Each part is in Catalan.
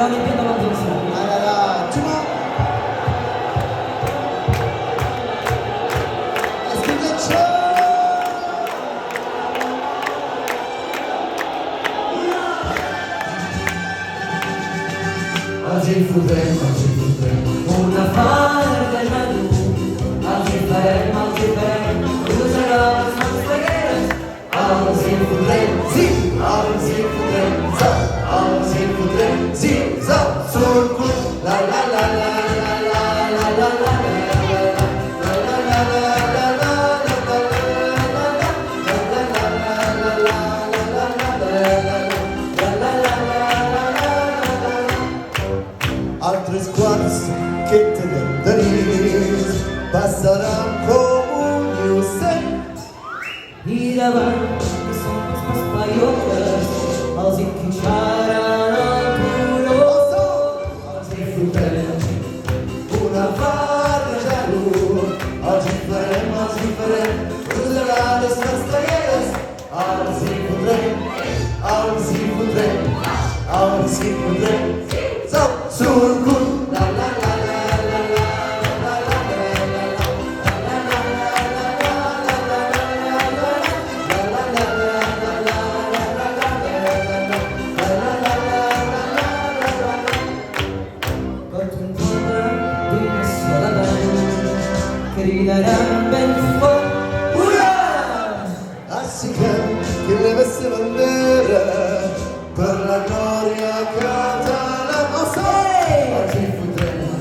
là on est bien dans l'ambiance là. Ah là là, tout le monde. Est-ce que vous êtes chaud? Oggi fudremo una fare del menù. Oggi faremo userò le nostre guerre. Oggi fudremo, Sì, oggi potremo, oggi potremo, sì, sul culo. La la la la la la la la la. Altre squadre che te ne darís passaran como eu sei. e davanti sono queste spaiocche. Oggi chiuderanno culo. Oggi fudremo una farra giallo. Oggi faremo, userà le nostre guerre. Oggi fudremo, sul culo. La la la la la la la la grideranno ben forte. Así que debe ser bandera per la gloria catalana. Oh, sì! Oggi fudremo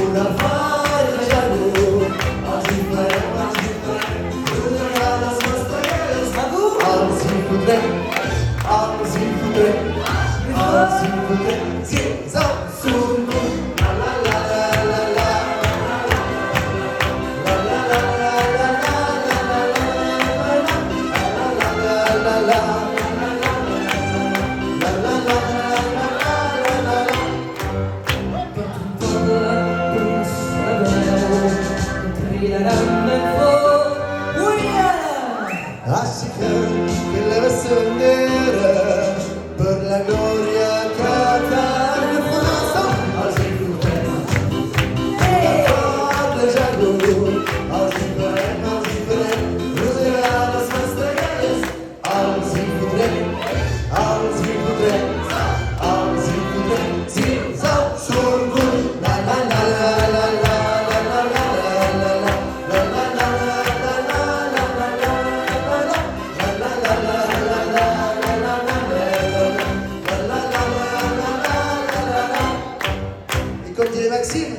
una farra giallo. Oggi faremo, userà la nostra guerra. Oggi fudremo, sì, sul culo. La la la la la la. La la la la la la la la la. Así que le vas a vender per la gloria catalana. Oggi fudremo una farra giallo. Oggi faremo, userà le nostre guerre. Oggi fudremo, sì, sul culo. La la la la la la la la la la la la. Et comme dirait Maxime,